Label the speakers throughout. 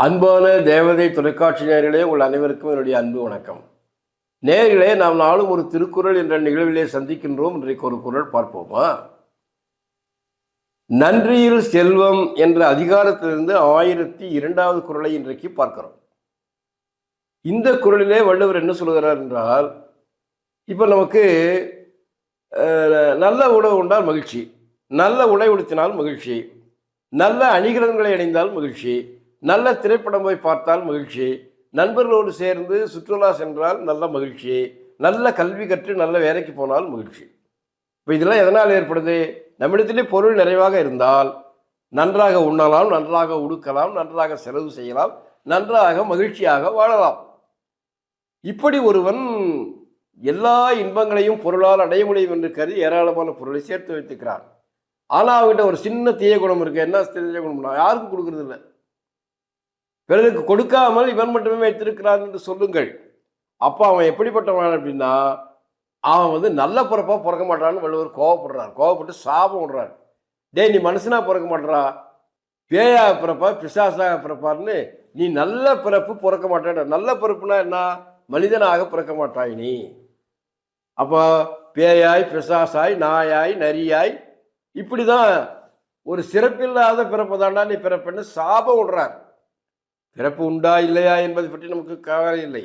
Speaker 1: அன்பான தேவதை தொலைக்காட்சி நேயர்களே, உங்கள் அனைவருக்கும் என்னுடைய அன்பு வணக்கம். நேயர்களே, நாம் நாளும் ஒரு திருக்குறள் என்ற நிகழ்விலே சந்திக்கின்றோம். இன்றைக்கு ஒரு குறள் பார்ப்போமா? நன்றியில் செல்வம் என்ற அதிகாரத்திலிருந்து 1002வது குறளை இன்றைக்கு பார்க்கிறோம். இந்த குறளிலே வள்ளுவர் என்ன சொல்கிறார் என்றால், இப்போ நமக்கு நல்ல உணவு உண்டால் மகிழ்ச்சி, நல்ல உடை உடுத்தினால் மகிழ்ச்சி, நல்ல அணிகலன்களை அணிந்தால் மகிழ்ச்சி, நல்ல திரைப்படம் போய் பார்த்தால் மகிழ்ச்சி, நண்பர்களோடு சேர்ந்து சுற்றுலா சென்றால் நல்ல மகிழ்ச்சி, நல்ல கல்வி கற்று நல்ல வேலைக்கு போனால் மகிழ்ச்சி. இப்போ இதெல்லாம் எதனால் ஏற்படுது? நம்மிடத்திலே பொருள் நிறைவாக இருந்தால் நன்றாக உண்ணலாம், நன்றாக உடுக்கலாம், நன்றாக செலவு செய்யலாம், நன்றாக மகிழ்ச்சியாக வாழலாம். இப்படி ஒருவன் எல்லா இன்பங்களையும் பொருளால் அடைய முடியும் என்று கருதி ஏராளமான பொருளை சேர்த்து வைத்துக்கிறான். ஆனால் அவங்ககிட்ட ஒரு சின்ன தீய குணம் இருக்கு. என்ன தீய குணம்னா, யாருக்கும் கொடுக்கறது இல்லை. பிறருக்கு கொடுக்காமல் இவன் மட்டுமே வைத்திருக்கிறான் என்று சொல்லுங்கள். அப்போ அவன் எப்படிப்பட்டவன் அப்படின்னா, அவன் நல்ல பிறப்பா பிறக்க மாட்டான்னு வள்ளுவர் கோவப்படுறார். கோவப்பட்டு சாபம் விடுறார். டேய், நீ மனுஷனா பிறக்க மாட்டா, பேயாக பிறப்பா பிசாசாக பிறப்பார்னு, நீ நல்ல பிறப்பு பிறக்க மாட்டான். நல்ல பிறப்புனா என்ன? மனிதனாக பிறக்க மாட்டாய் நீ. அப்போ பேயாய், பிசாசாய், நாயாய், நரியாய், இப்படிதான் ஒரு சிறப்பில்லாத பிறப்பு தாண்டா நீ பிறப்புன்னு சாபம் விடுறார். பிறப்பு உண்டா இல்லையா என்பதை பற்றி நமக்கு கவலை இல்லை.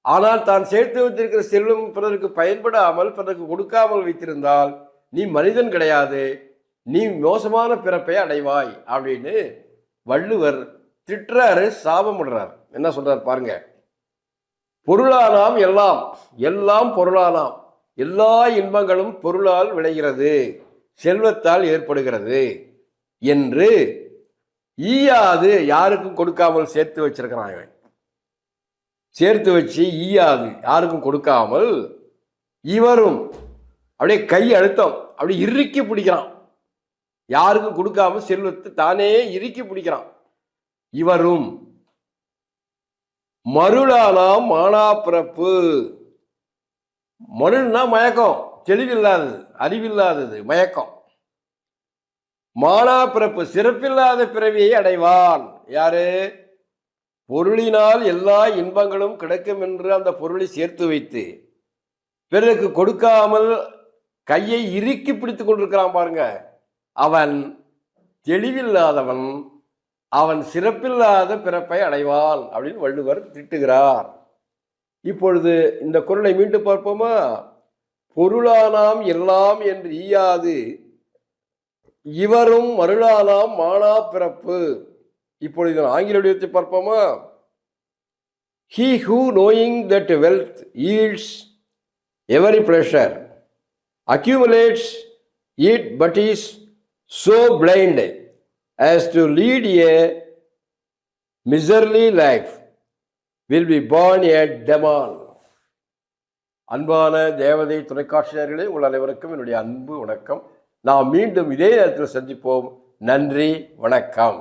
Speaker 1: ஆனால் தான் சேர்த்து வைத்திருக்கிற செல்வம் பிறருக்கு பயன்படாமல், பிறருக்கு கொடுக்காமல் வைத்திருந்தால் நீ மனிதன் கிடையாது, நீ மோசமான பிறப்பை அடைவாய் அப்படின்னு வள்ளுவர் திட்டுறாரு, சாபம் விடுறார். என்ன சொல்றார் பாருங்க. பொருளானாம் எல்லாம், எல்லாம் பொருளானாம், எல்லா இன்பங்களும் பொருளால் விளைகிறது, செல்வத்தால் ஏற்படுகிறது என்று ஈயாது, யாருக்கும் கொடுக்காமல் சேர்த்து வச்சிருக்கிறான். இவன் சேர்த்து வச்சு ஈயாது, யாருக்கும் கொடுக்காமல், இவரும் அப்படியே கை அழுத்தம், அப்படி இறுக்கி பிடிக்கிறான். யாருக்கும் கொடுக்காம செல்வத்தை தானே இறுக்கி பிடிக்கிறான். இவரும் மருளானாம் மானா பிறப்பு. மருள்னா மயக்கம், தெளிவில்லாதது, அறிவில்லாதது, மயக்கம். மானா பிறப்பு, சிறப்பில்லாத பிறவியை அடைவான். யாரு? பொருளினால் எல்லா இன்பங்களும் கிடைக்கும் என்று அந்த பொருளை சேர்த்து வைத்து பிறருக்கு கொடுக்காமல் கையை இறுக்கி பிடித்து கொண்டிருக்கிறான் பாருங்க, அவன் தெளிவில்லாதவன், அவன் சிறப்பில்லாத பிறப்பை அடைவான் அப்படின்னு வள்ளுவர் திட்டுகிறார். இப்பொழுது இந்த குறளை மீண்டும் பார்ப்போமா? பொருளானாம் எல்லாம் என்று ஈயாது, இவரும் மருளானாம் மானா பிறப்பு. இப்பொழுது ஆங்கில வடிவத்தை பார்ப்போமா? He who knowing that wealth yields every pleasure accumulates it but is so blind as to lead a miserly life will be born a demon. அன்பான தேவதை தொலைக்காட்சியர்களே, உங்கள் அனைவருக்கும் என்னுடைய அன்பு வணக்கம். நாம் மீண்டும் இதே நேரத்தில் சந்திப்போம். நன்றி, வணக்கம்.